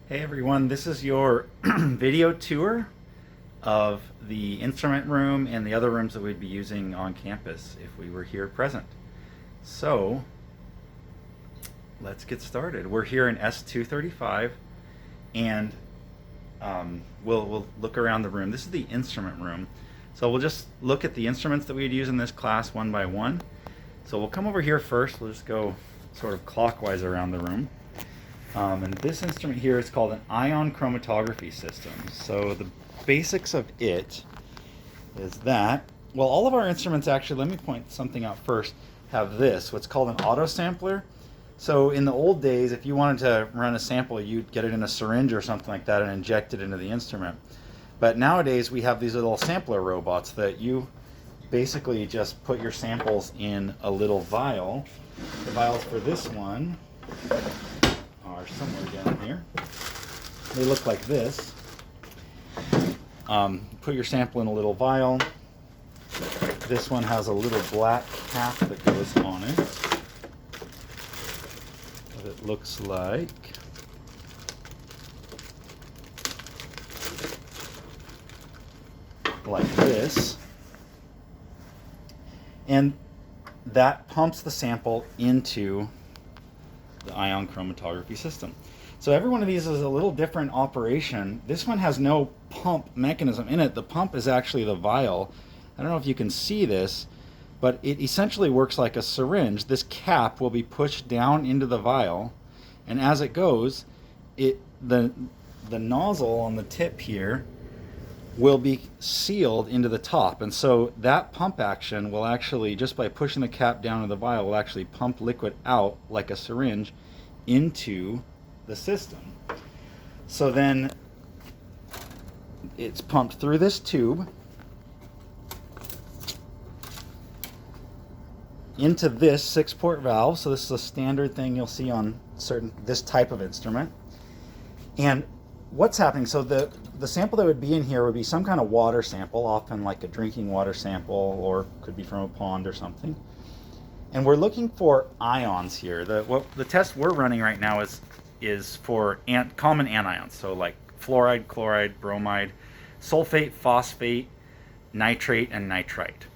Hey everyone, this is your video tour of the instrument room and the other rooms that we'd be using on campus if we were here present. So let's get started. We're here in S235 and we'll look around the room. This is the instrument room. So we'll just look at the instruments that we'd use in this class one by one. So we'll come over here first. We'll just go sort of clockwise around the room. And this instrument here is called an ion chromatography system. So the basics of it is that, well, all of our instruments actually, let me point something out first, have this, what's called an autosampler. So in the old days, if you wanted to run a sample, you'd get it in a syringe or something like that and inject it into the instrument. But nowadays we have these little sampler robots that you basically just put your samples in a little vial. The vials for this one are somewhere down here. They look like this. Put your sample in a little vial. This one has a little black cap that goes on it. It looks like this. And that pumps the sample into the ion chromatography system. So every one of these is a little different operation. This one has no pump mechanism in it. The pump is actually the vial. I don't know if you can see this, but it essentially works like a syringe. This cap will be pushed down into the vial, and as it goes, the nozzle on the tip here will be sealed into the top, and so that pump action will actually, just by pushing the cap down to the vial, will actually pump liquid out like a syringe into the system. So then it's pumped through this tube into this 6-port valve. So this is a standard thing you'll see on this type of instrument. And what's happening, so the sample that would be in here would be some kind of water sample, often like a drinking water sample, or could be from a pond or something. And we're looking for ions here. The test we're running right now is for common anions, so like fluoride, chloride, bromide, sulfate, phosphate, nitrate, and nitrite.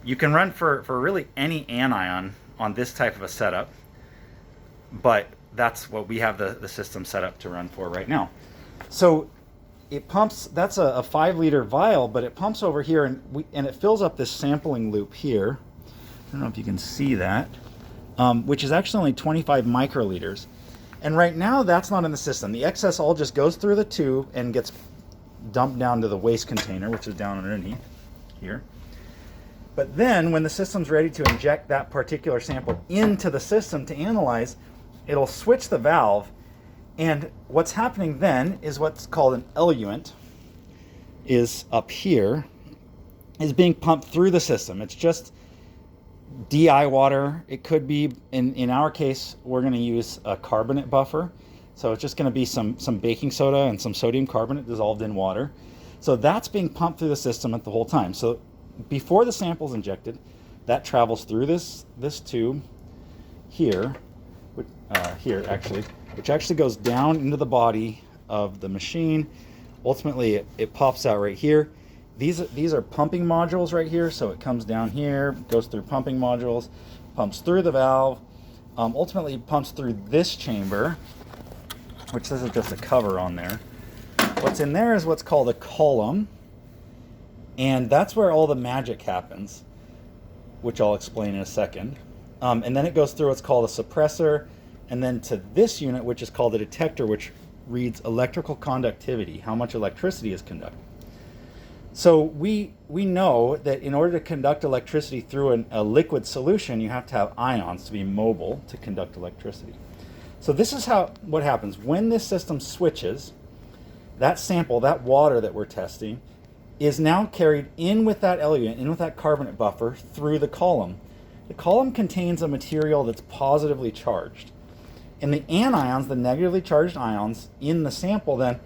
You can run for really any anion on this type of a setup, but that's what we have the system set up to run for right now. So it pumps, that's a 5-liter vial, but it pumps over here and it fills up this sampling loop here. I don't know if you can see that, which is actually only 25 microliters. And right now that's not in the system. The excess all just goes through the tube and gets dumped down to the waste container, which is down underneath here. But then when the system's ready to inject that particular sample into the system to analyze, it'll switch the valve, and what's happening then is what's called an eluent is up here, is being pumped through the system. It's just DI water. It could be, in our case, we're going to use a carbonate buffer. So it's just going to be some baking soda and some sodium carbonate dissolved in water. So that's being pumped through the system at the whole time. So before the sample's injected, that travels through this tube here, which actually goes down into the body of the machine. Ultimately, it pops out right here. These are pumping modules right here, so it comes down here, goes through pumping modules, pumps through the valve, ultimately pumps through this chamber, which this is just a cover on there. What's in there is what's called a column, and that's where all the magic happens, which I'll explain in a second. And then it goes through what's called a suppressor, and then to this unit, which is called a detector, which reads electrical conductivity, how much electricity is conducted. So we know that in order to conduct electricity through a liquid solution, you have to have ions to be mobile to conduct electricity. So this is what happens. When this system switches, that sample, that water that we're testing, is now carried in with that eluent, in with that carbonate buffer, through the column. The column contains a material that's positively charged. And the anions, the negatively charged ions in the sample, then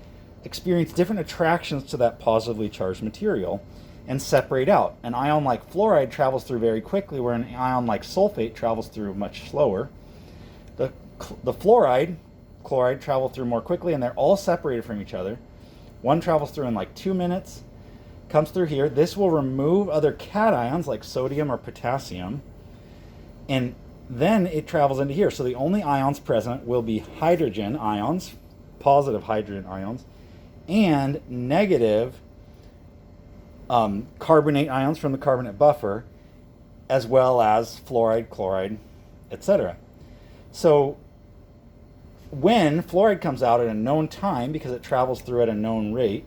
experience different attractions to that positively charged material and separate out. An ion like fluoride travels through very quickly, where an ion like sulfate travels through much slower. The fluoride chloride travel through more quickly, and they're all separated from each other. One travels through in like 2 minutes, comes through here. This will remove other cations like sodium or potassium, and then it travels into here. So the only ions present will be hydrogen ions, positive hydrogen ions, and negative carbonate ions from the carbonate buffer, as well as fluoride, chloride, etc. So when fluoride comes out at a known time, because it travels through at a known rate,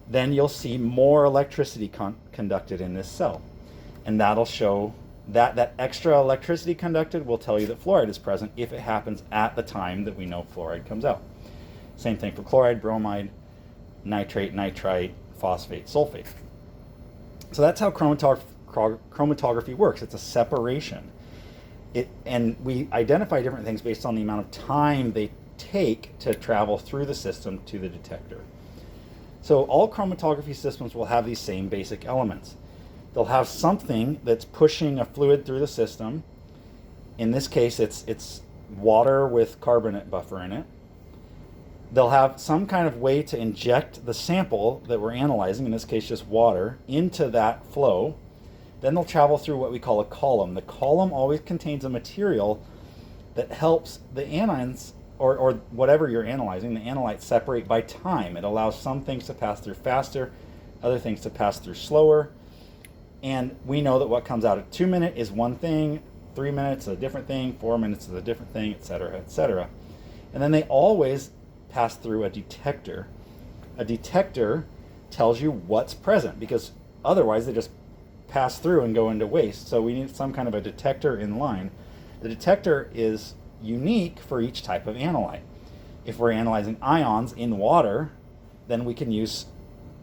then you'll see more electricity conducted in this cell. And that'll show that extra electricity conducted will tell you that fluoride is present if it happens at the time that we know fluoride comes out. Same thing for chloride, bromide, nitrate, nitrite, phosphate, sulfate. So that's how chromatography works. It's a separation. And we identify different things based on the amount of time they take to travel through the system to the detector. So all chromatography systems will have these same basic elements. They'll have something that's pushing a fluid through the system. In this case, it's water with carbonate buffer in it. They'll have some kind of way to inject the sample that we're analyzing, in this case just water, into that flow. Then they'll travel through what we call a column. The column always contains a material that helps the anions, or whatever you're analyzing, the analytes separate by time. It allows some things to pass through faster, other things to pass through slower. And we know that what comes out at 2 minutes is one thing, 3 minutes is a different thing, 4 minutes is a different thing, etc., etc. And then they always pass through a detector. A detector tells you what's present, because otherwise they just pass through and go into waste. So we need some kind of a detector in line. The detector is unique for each type of analyte. If we're analyzing ions in water, then we can use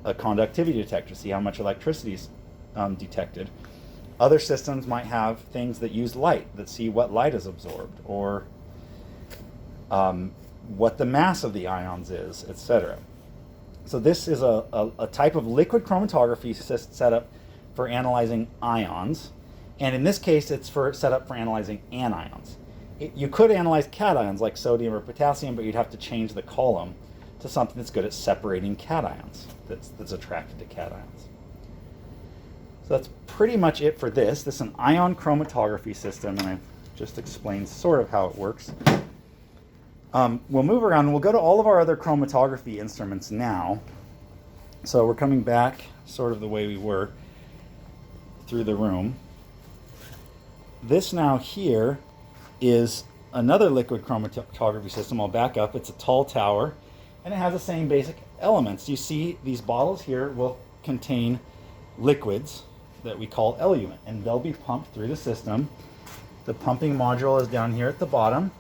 a conductivity detector to see how much electricity is detected. Other systems might have things that use light, that see what light is absorbed, or what the mass of the ions is, etc. So this is a type of liquid chromatography setup for analyzing ions, and in this case it's set up for analyzing anions. You could analyze cations like sodium or potassium, but you'd have to change the column to something that's good at separating cations, that's attracted to cations. So that's pretty much it for this. This is an ion chromatography system, and I've just explained sort of how it works. We'll move around and we'll go to all of our other chromatography instruments now. So we're coming back sort of the way we were through the room. This now here is another liquid chromatography system. I'll back up. It's a tall tower, and it has the same basic elements. You see these bottles here will contain liquids that we call eluent, and they'll be pumped through the system. The pumping module is down here at the bottom.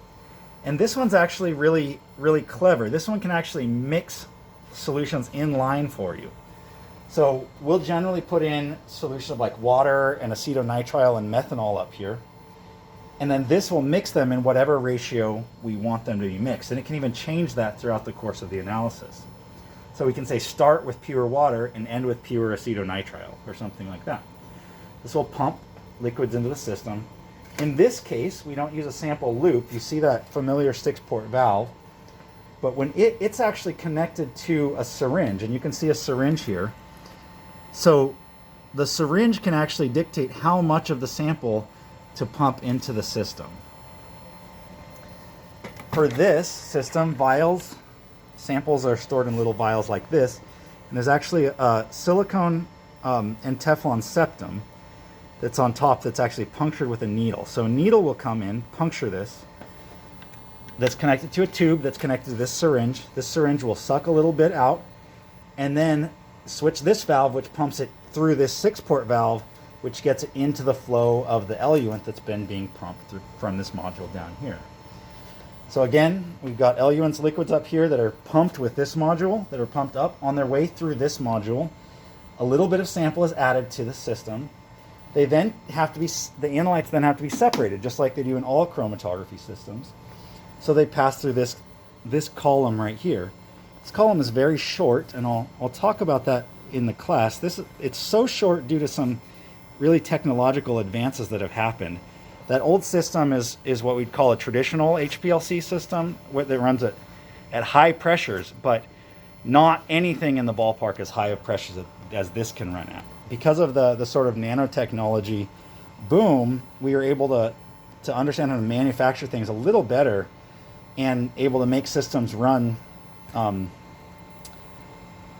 And this one's actually really, really clever. This one can actually mix solutions in line for you. So we'll generally put in solutions of like water and acetonitrile and methanol up here. And then this will mix them in whatever ratio we want them to be mixed. And it can even change that throughout the course of the analysis. So we can say start with pure water and end with pure acetonitrile or something like that. This will pump liquids into the system. In this case, we don't use a sample loop. You see that familiar 6-port valve. But when it's actually connected to a syringe, and you can see a syringe here. So the syringe can actually dictate how much of the sample to pump into the system. For this system, samples are stored in little vials like this. And there's actually a silicone and Teflon septum that's on top that's actually punctured with a needle. So a needle will come in, puncture this, that's connected to a tube that's connected to this syringe. This syringe will suck a little bit out and then switch this valve, which pumps it through this 6-port valve, which gets it into the flow of the eluent that's been being pumped through from this module down here. So again, we've got eluents liquids up here that are pumped with this module, that are pumped up on their way through this module. A little bit of sample is added to the system. They then have to be, the analytes then have to be separated, just like they do in all chromatography systems. So they pass through this column right here. This column is very short, and I'll talk about that in the class. It's so short due to some really technological advances that have happened. That old system is what we'd call a traditional HPLC system, where that runs at high pressures, but not anything in the ballpark as high of pressures as this can run at. Because of the sort of nanotechnology boom, we were able to understand how to manufacture things a little better and able to make systems run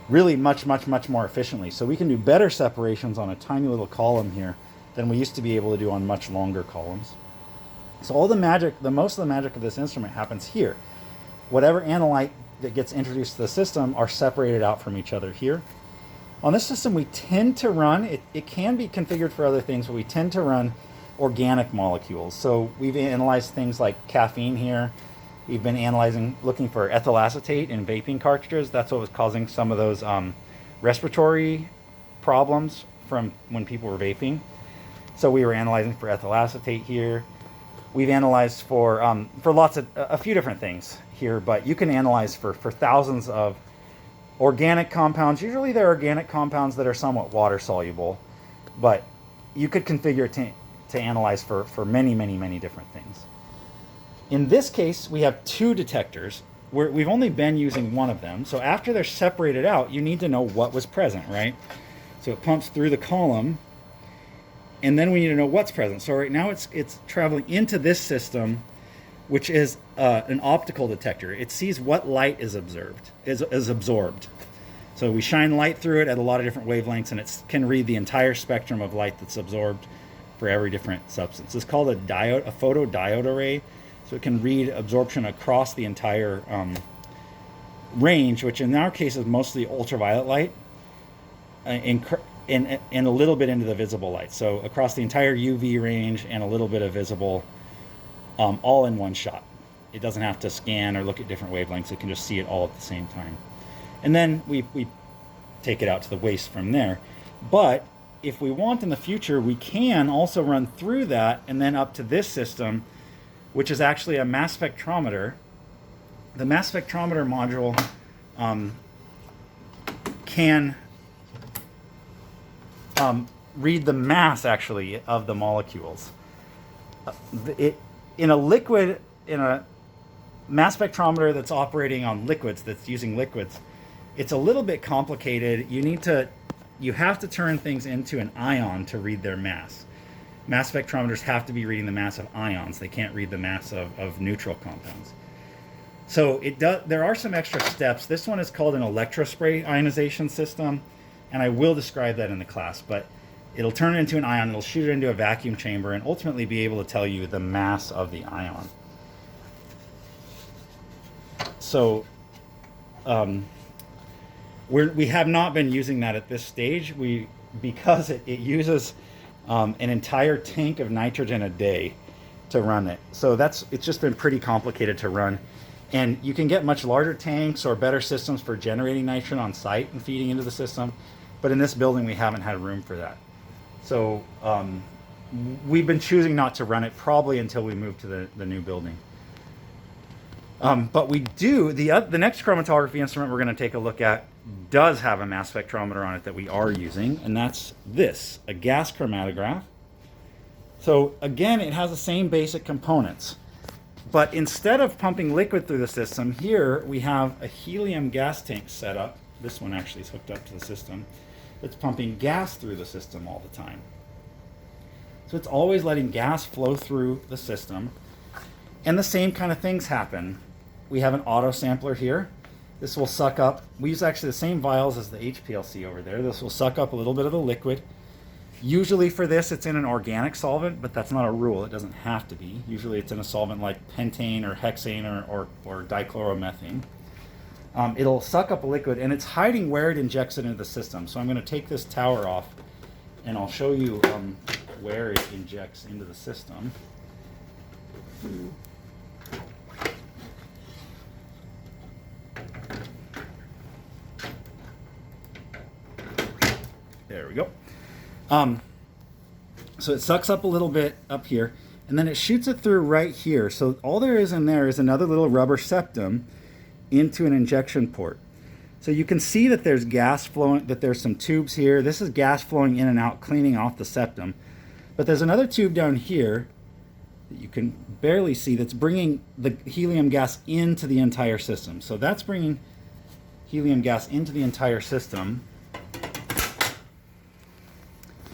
really much more efficiently. So we can do better separations on a tiny little column here than we used to be able to do on much longer columns. So all the magic, most of the magic of this instrument happens here. Whatever analyte that gets introduced to the system are separated out from each other here. On this system, we tend to run, it can be configured for other things, but we tend to run organic molecules. So we've analyzed things like caffeine here. We've been looking for ethyl acetate in vaping cartridges. That's what was causing some of those respiratory problems from when people were vaping. So we were analyzing for ethyl acetate here. We've analyzed for a few different things here, but you can analyze for thousands of organic compounds. Usually they're organic compounds that are somewhat water soluble, but you could configure it to analyze for many different things. In this case, we have two detectors. We've only been using one of them. So after they're separated out, you need to know what was present, right? So it pumps through the column, and then we need to know what's present. So right now it's traveling into this system, which is an optical detector. It sees what light is absorbed. So we shine light through it at a lot of different wavelengths, and it can read the entire spectrum of light that's absorbed for every different substance. It's called a photodiode array. So it can read absorption across the entire range, which in our case is mostly ultraviolet light, and a little bit into the visible light. So across the entire UV range and a little bit of visible, all in one shot. It doesn't have to scan or look at different wavelengths. It can just see it all at the same time. And then we take it out to the waste from there. But if we want in the future, we can also run through that and then up to this system, which is actually a mass spectrometer. The mass spectrometer module can read the mass, actually, of the molecules. In a mass spectrometer that's operating on liquids, that's using liquids, it's a little bit complicated. You have to turn things into an ion to read their mass. Mass spectrometers have to be reading the mass of ions. They can't read the mass of neutral compounds. So there are some extra steps. This one is called an electrospray ionization system, and I will describe that in the class, but it'll turn it into an ion, it'll shoot it into a vacuum chamber, and ultimately be able to tell you the mass of the ion. So we have not been using that at this stage because it uses an entire tank of nitrogen a day to run it. So it's just been pretty complicated to run. And you can get much larger tanks or better systems for generating nitrogen on site and feeding into the system. But in this building, we haven't had room for that. So we've been choosing not to run it probably until we move to the new building. But we do, the next chromatography instrument we're going to take a look at does have a mass spectrometer on it that we are using, and that's this, a gas chromatograph. So again, it has the same basic components, but instead of pumping liquid through the system, here we have a helium gas tank set up. This one actually is hooked up to the system. It's pumping gas through the system all the time. So it's always letting gas flow through the system, and the same kind of things happen. We have an autosampler here. This will suck up, we use actually the same vials as the HPLC over there. This will suck up a little bit of the liquid. Usually for this, it's in an organic solvent, but that's not a rule. It doesn't have to be. Usually it's in a solvent like pentane or hexane or dichloromethane. It'll suck up a liquid, and it's hiding where it injects it into the system. So I'm going to take this tower off, and I'll show you where it injects into the system. There we go. So it sucks up a little bit up here, and then it shoots it through right here. So all there is in there is another little rubber septum into an injection port. So you can see that there's gas flowing, that there's some tubes here. This is gas flowing in and out, cleaning off the septum. But there's another tube down here that you can barely see that's bringing the helium gas into the entire system. So that's bringing helium gas into the entire system.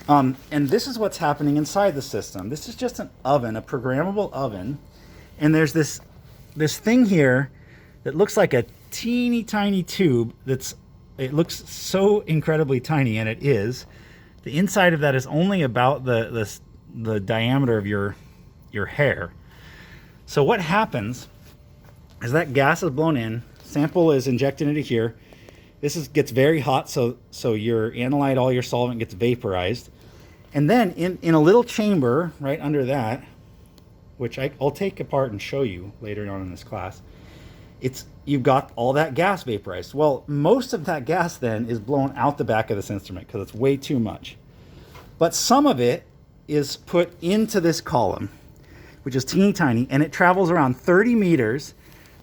And this is what's happening inside the system. This is just an oven, a programmable oven. And there's this thing here that looks like a teeny tiny tube it looks so incredibly tiny, and it is. The inside of that is only about the diameter of your hair. So what happens is that gas is blown in, sample is injected into here. This gets very hot, so your analyte, all your solvent gets vaporized. And then in a little chamber right under that, which I'll take apart and show you later on in this class, you've got all that gas vaporized. Well, most of that gas then is blown out the back of this instrument because it's way too much. But some of it is put into this column, which is teeny tiny, and it travels around 30 meters.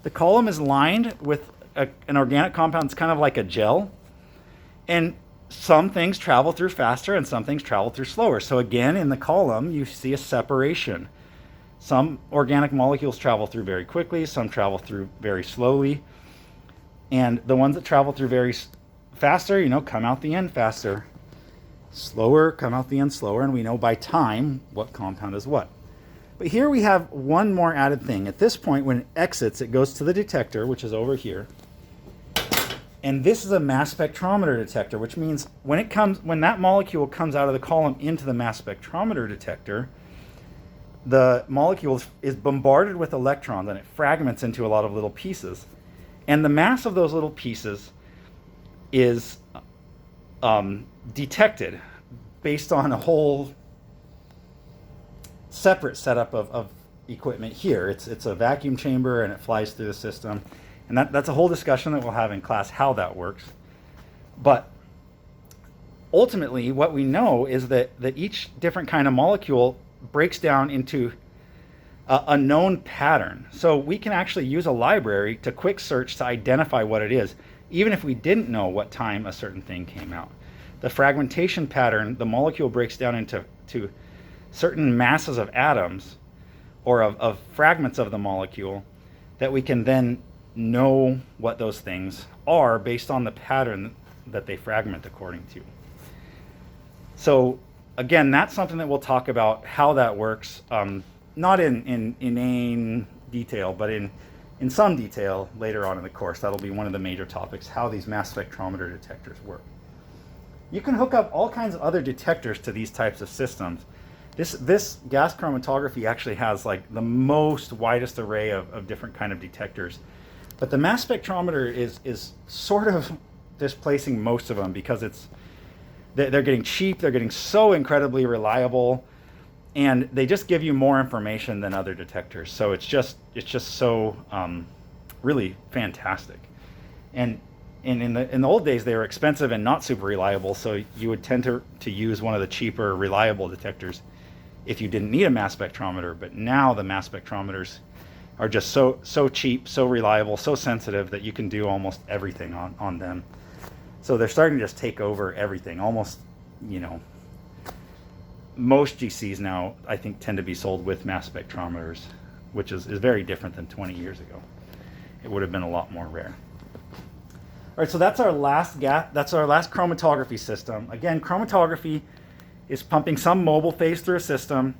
The column is lined with an organic compound. It's kind of like a gel. And some things travel through faster and some things travel through slower. So again, in the column, you see a separation. Some organic molecules travel through very quickly, some travel through very slowly. And the ones that travel through very faster, come out the end faster. Slower, come out the end slower, and we know by time what compound is what. But here we have one more added thing. At this point, when it exits, it goes to the detector, which is over here. And this is a mass spectrometer detector, which means when that molecule comes out of the column into the mass spectrometer detector, the molecule is bombarded with electrons and it fragments into a lot of little pieces. And the mass of those little pieces is detected based on a whole separate setup of equipment here. It's a vacuum chamber and it flies through the system. And that's a whole discussion that we'll have in class, how that works. But ultimately, what we know is that each different kind of molecule breaks down into a known pattern. So we can actually use a library to quick search to identify what it is, even if we didn't know what time a certain thing came out. The fragmentation pattern, the molecule breaks down into certain masses of atoms or of fragments of the molecule that we can then know what those things are based on the pattern that they fragment according to. So again, that's something that we'll talk about how that works, not in inane detail, but in some detail later on in the course. That'll be one of the major topics, how these mass spectrometer detectors work. You can hook up all kinds of other detectors to these types of systems. This gas chromatography actually has like the most widest array of different kind of detectors. But the mass spectrometer is sort of displacing most of them because they're getting cheap, they're getting so incredibly reliable, and they just give you more information than other detectors. So it's just so really fantastic. And in the old days, they were expensive and not super reliable, so you would tend to use one of the cheaper, reliable detectors if you didn't need a mass spectrometer. But now the mass spectrometers are just so cheap, so reliable, so sensitive that you can do almost everything on them. So they're starting to just take over everything. Almost, most GCs now, I think, tend to be sold with mass spectrometers, which is very different than 20 years ago. It would have been a lot more rare. All right, so that's our last chromatography system. Again, chromatography is pumping some mobile phase through a system.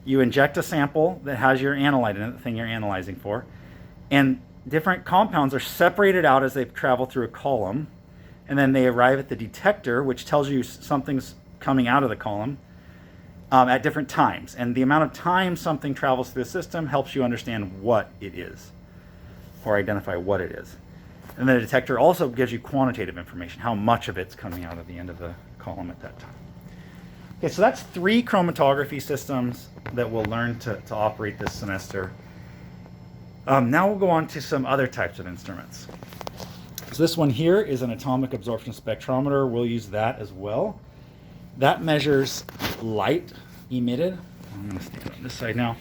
You inject a sample that has your analyte in it, the thing you're analyzing for, and different compounds are separated out as they travel through a column, and then they arrive at the detector, which tells you something's coming out of the column at different times. And the amount of time something travels through the system helps you understand what it is, or identify what it is. And the detector also gives you quantitative information, how much of it's coming out of the end of the column at that time. Okay, so that's 3 chromatography systems that we'll learn to operate this semester. Now we'll go on to some other types of instruments. So this one here is an atomic absorption spectrometer. We'll use that as well. That measures light emitted. I'm going to stick it on this side now.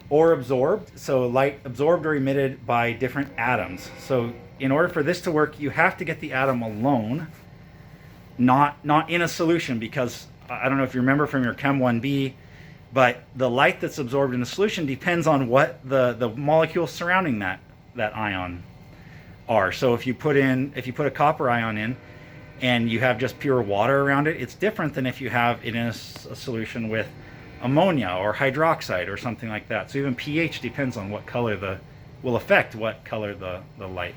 Or absorbed. So light absorbed or emitted by different atoms. So in order for this to work, you have to get the atom alone, not in a solution, because I don't know if you remember from your Chem 1B, But the light that's absorbed in the solution depends on what the molecules surrounding that ion are. So if you put a copper ion in and you have just pure water around it, it's different than if you have it in a solution with ammonia or hydroxide or something like that. So even pH depends on what color will affect what color the light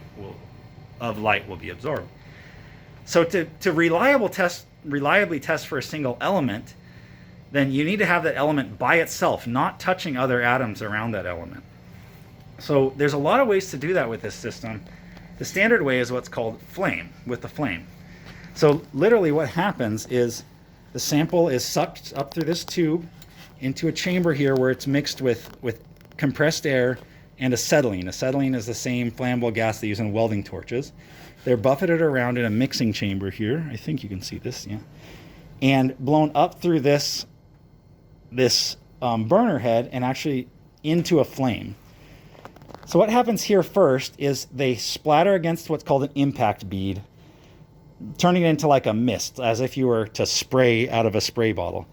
will be absorbed. So to reliably test for a single element, then you need to have that element by itself, not touching other atoms around that element. So there's a lot of ways to do that with this system. The standard way is what's called with the flame. So literally what happens is the sample is sucked up through this tube into a chamber here where it's mixed with compressed air and acetylene. Acetylene is the same flammable gas they use in welding torches. They're buffeted around in a mixing chamber here. I think you can see this, yeah. And blown up through this burner head and actually into a flame. So what happens here first is they splatter against what's called an impact bead, turning it into like a mist, as if you were to spray out of a spray bottle.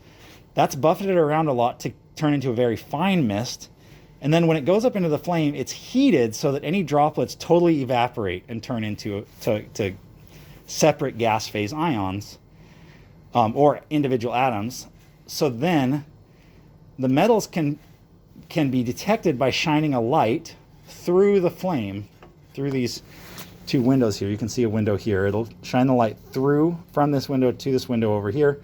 That's buffeted around a lot to turn into a very fine mist. And then when it goes up into the flame, it's heated so that any droplets totally evaporate and turn into to separate gas phase ions or individual atoms. So then the metals can be detected by shining a light through the flame, through these two windows here. You can see a window here. It'll shine the light through from this window to this window over here,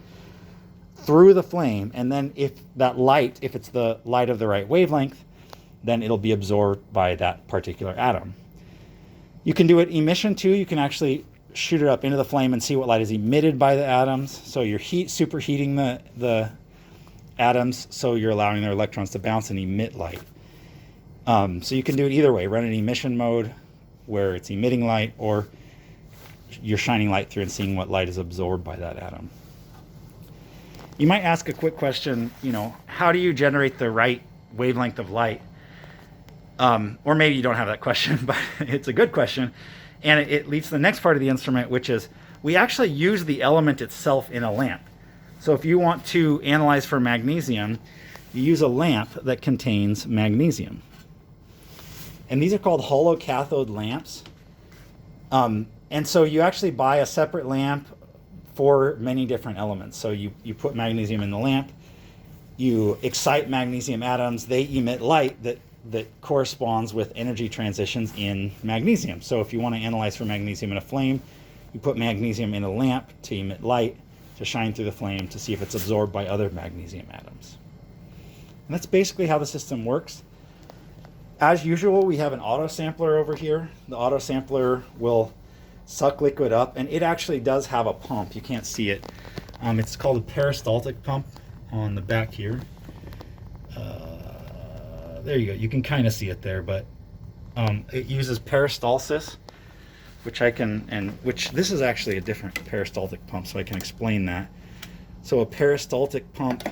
through the flame. And then if it's the light of the right wavelength, then it'll be absorbed by that particular atom. You can do it emission too. You can actually shoot it up into the flame and see what light is emitted by the atoms. So you're superheating the atoms, so you're allowing their electrons to bounce and emit light. So you can do it either way. Run an emission mode where it's emitting light, or you're shining light through and seeing what light is absorbed by that atom. You might ask a quick question, how do you generate the right wavelength of light? Or maybe you don't have that question, but it's a good question. And it leads to the next part of the instrument, which is we actually use the element itself in a lamp. So if you want to analyze for magnesium, you use a lamp that contains magnesium. And these are called hollow cathode lamps. And so you actually buy a separate lamp for many different elements. So you put magnesium in the lamp, you excite magnesium atoms, they emit light that corresponds with energy transitions in magnesium. So if you want to analyze for magnesium in a flame, you put magnesium in a lamp to emit light, to shine through the flame to see if it's absorbed by other magnesium atoms. And that's basically how the system works. As usual, we have an autosampler over here. The autosampler will suck liquid up, and it actually does have a pump. You can't see it. It's called a peristaltic pump on the back here. There you go. You can kind of see it there, but it uses peristalsis, which this is actually a different peristaltic pump, so I can explain that. So a peristaltic pump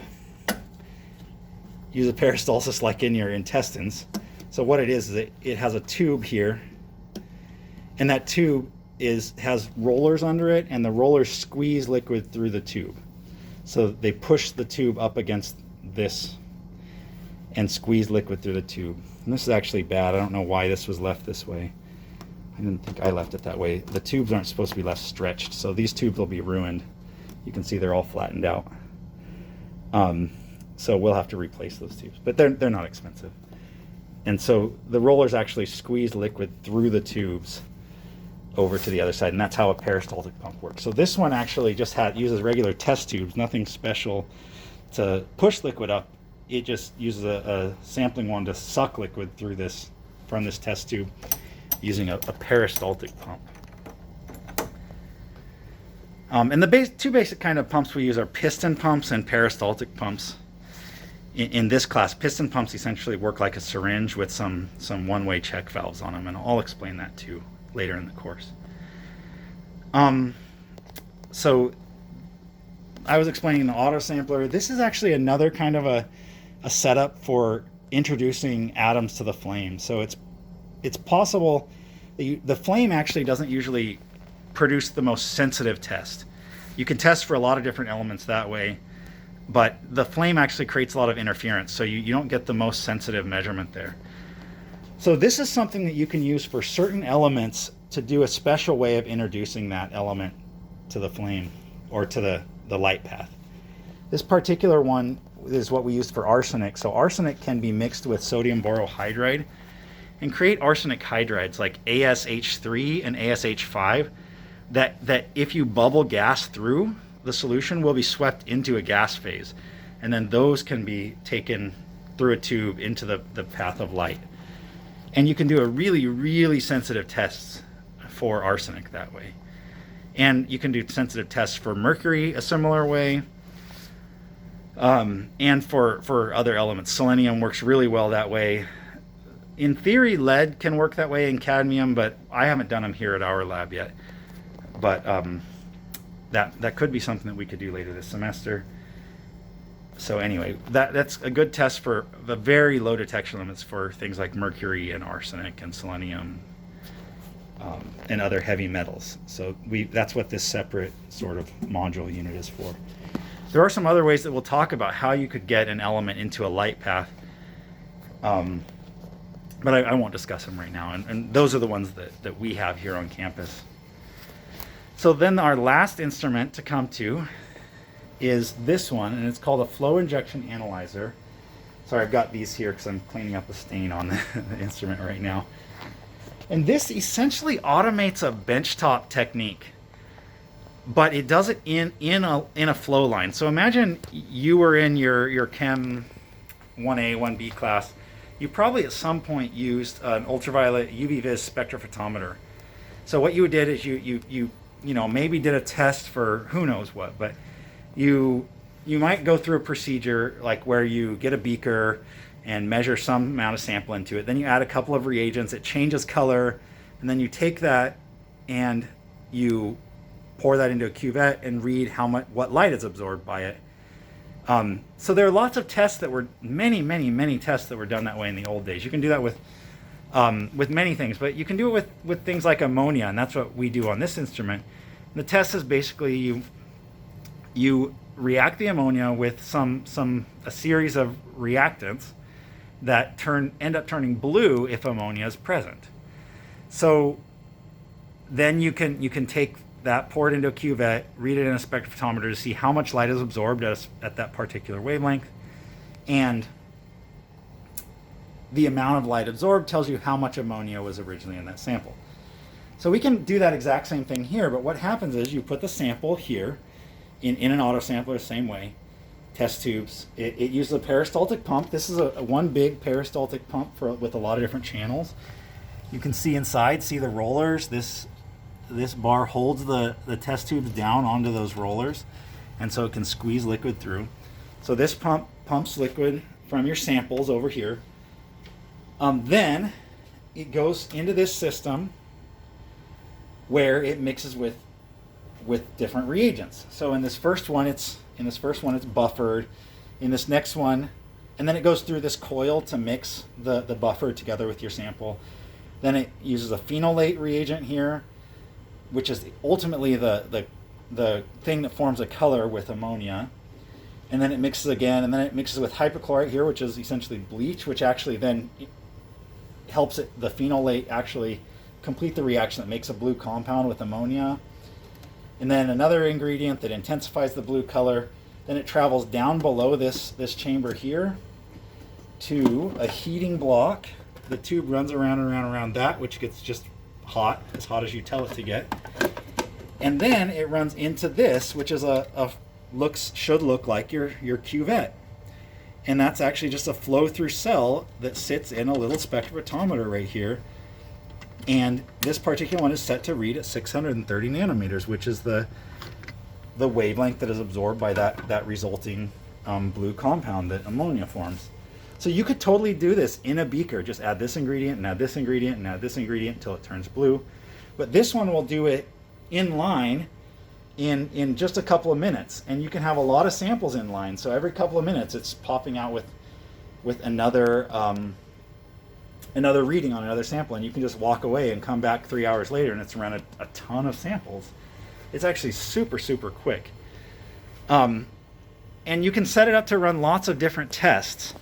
uses peristalsis like in your intestines. So what it is it has a tube here, and that tube has rollers under it, and the rollers squeeze liquid through the tube. So they push the tube up against this and squeeze liquid through the tube. And this is actually bad. I don't know why this was left this way. I didn't think I left it that way. The tubes aren't supposed to be left stretched, so these tubes will be ruined. You can see they're all flattened out. So we'll have to replace those tubes, but they're not expensive. And so the rollers actually squeeze liquid through the tubes over to the other side, and that's how a peristaltic pump works. So this one actually just uses regular test tubes, nothing special to push liquid up. It just uses a sampling one to suck liquid through from this test tube using a peristaltic pump. And the two basic kind of pumps we use are piston pumps and peristaltic pumps. In this class, piston pumps essentially work like a syringe with some one-way check valves on them, and I'll explain that too later in the course. So I was explaining the autosampler. This is actually another kind of a setup for introducing atoms to the flame. So it's possible that the flame actually doesn't usually produce the most sensitive test. You can test for a lot of different elements that way. but the flame actually creates a lot of interference, so you don't get the most sensitive measurement there. So this is something that you can use for certain elements to do a special way of introducing that element to the flame or to the light path. This particular one is what we used for arsenic. So arsenic can be mixed with sodium borohydride and create arsenic hydrides like ASH3 and ASH5 that if you bubble gas through, the solution will be swept into a gas phase. And then those can be taken through a tube into the path of light. And you can do a really, really sensitive tests for arsenic that way. And you can do sensitive tests for mercury a similar way. And for other elements. Selenium works really well that way. In theory, lead can work that way, and cadmium, but I haven't done them here at our lab yet. But that could be something that we could do later this semester. So anyway, that's a good test for the very low detection limits for things like mercury and arsenic and selenium and other heavy metals. So that's what this separate sort of module unit is for. There are some other ways that we'll talk about how you could get an element into a light path, but I won't discuss them right now. And those are the ones that we have here on campus. So then our last instrument to come to is this one, and it's called a flow injection analyzer. Sorry, I've got these here because I'm cleaning up a stain on the instrument right now. And this essentially automates a benchtop technique, but it does it in a flow line. So imagine you were in your Chem 1A, 1B class. You probably at some point used an ultraviolet UV vis spectrophotometer. So what you did is you maybe did a test for who knows what, but you might go through a procedure like where you get a beaker and measure some amount of sample into it. Then you add a couple of reagents, it changes color, and then you take that and you pour that into a cuvette and read what light is absorbed by it. So there are lots of tests that were many tests that were done that way in the old days. You can do that with many things, but you can do it with things like ammonia, and that's what we do on this instrument. And the test is basically you react the ammonia with a series of reactants that end up turning blue if ammonia is present. So then you can take that, pour it into a cuvette, read it in a spectrophotometer to see how much light is absorbed at that particular wavelength, and the amount of light absorbed tells you how much ammonia was originally in that sample. So we can do that exact same thing here, but what happens is you put the sample here in an autosampler the same way, test tubes. It uses a peristaltic pump. This is a one big peristaltic pump with a lot of different channels. You can see inside, see the rollers. This bar holds the test tubes down onto those rollers, and so it can squeeze liquid through. So this pump pumps liquid from your samples over here. Then it goes into this system where it mixes with different reagents. So in this first one it's buffered. In this next one, and then it goes through this coil to mix the buffer together with your sample. Then it uses a phenolate reagent here, which is ultimately the thing that forms a color with ammonia. And then it mixes again, and then it mixes with hypochlorite here, which is essentially bleach, which actually then helps the phenolate actually complete the reaction that makes a blue compound with ammonia. And then another ingredient that intensifies the blue color. Then it travels down below this chamber here to a heating block. The tube runs around that, which gets just hot, as hot as you tell it to get. And then it runs into this, which is should look like your cuvette. And that's actually just a flow-through cell that sits in a little spectrophotometer right here. And this particular one is set to read at 630 nanometers, which is the wavelength that is absorbed by that resulting blue compound that ammonia forms. So you could totally do this in a beaker. Just add this ingredient and add this ingredient and add this ingredient until it turns blue. But this one will do it in line in just a couple of minutes. And you can have a lot of samples in line. So every couple of minutes it's popping out with another reading on another sample. And you can just walk away and come back 3 hours later and it's run a ton of samples. It's actually super quick. And you can set it up to run lots of different tests,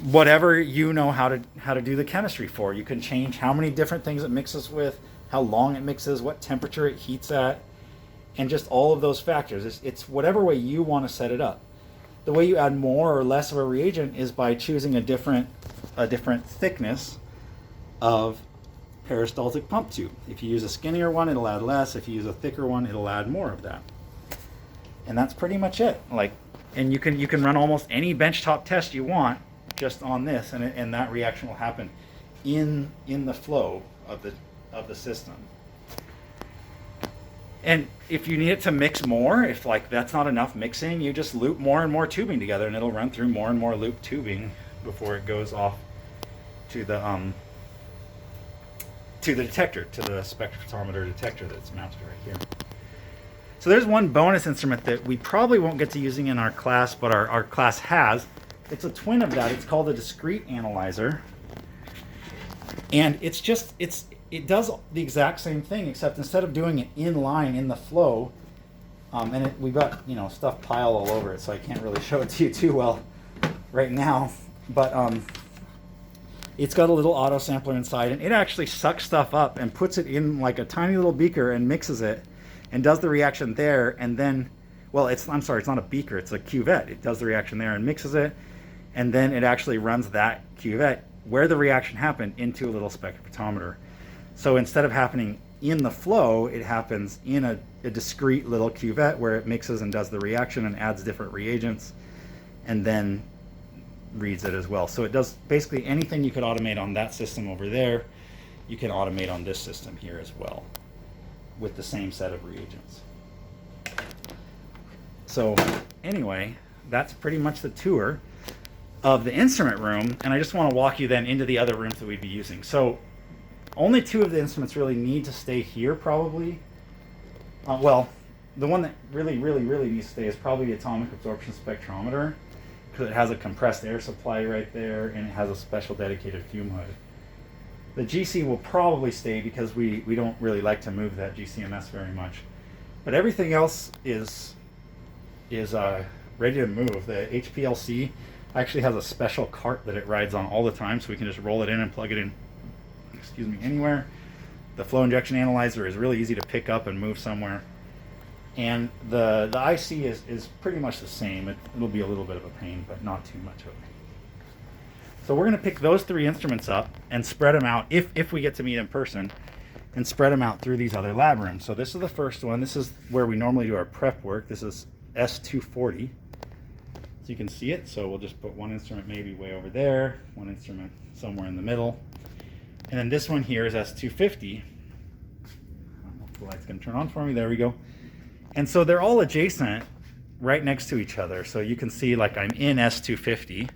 whatever you know how to do the chemistry for. You can change how many different things it mixes with, how long it mixes, what temperature it heats at, and just all of those factors. It's whatever way you want to set it up. The way you add more or less of a reagent is by choosing a different thickness of peristaltic pump tube. If you use a skinnier one, it'll add less. If you use a thicker one, it'll add more of that. And that's pretty much it. And you can run almost any benchtop test you want just on this, and that reaction will happen in the flow of the system. And if you need it to mix more, if that's not enough mixing, you just loop more and more tubing together, and it'll run through more and more loop tubing before it goes off to the detector, to the spectrometer detector that's mounted right here. So there's one bonus instrument that we probably won't get to using in our class, but our class has. It's a twin of that. It's called a discrete analyzer. And it does the exact same thing, except instead of doing it in line in the flow, we've got stuff piled all over it, so I can't really show it to you too well right now. But it's got a little autosampler inside, and it actually sucks stuff up and puts it in like a tiny little beaker and mixes it and does the reaction there, and then, it's not a beaker, it's a cuvette. It does the reaction there and mixes it, and then it actually runs that cuvette where the reaction happened into a little spectrophotometer. So instead of happening in the flow, it happens in a discrete little cuvette where it mixes and does the reaction and adds different reagents, and then reads it as well. So it does basically anything you could automate on that system over there, you can automate on this system here as well, with the same set of reagents. So anyway, that's pretty much the tour of the instrument room, and I just want to walk you then into the other rooms that we'd be using. So only two of the instruments really need to stay here probably. The one that really needs to stay is probably the atomic absorption spectrometer, because it has a compressed air supply right there, and it has a special dedicated fume hood. The GC will probably stay because we don't really like to move that GCMS very much. But everything else is ready to move. The HPLC actually has a special cart that it rides on all the time, so we can just roll it in and plug it in, anywhere. The flow injection analyzer is really easy to pick up and move somewhere. And the IC is pretty much the same. It'll be a little bit of a pain, but not too much of a pain. So we're going to pick those three instruments up and spread them out, if we get to meet in person, and spread them out through these other lab rooms. So this is the first one. This is where we normally do our prep work. This is S240. So you can see it. So we'll just put one instrument maybe way over there, one instrument somewhere in the middle. And then this one here is S250. I don't know if the light's going to turn on for me. There we go. And so they're all adjacent right next to each other. So you can see I'm in S250.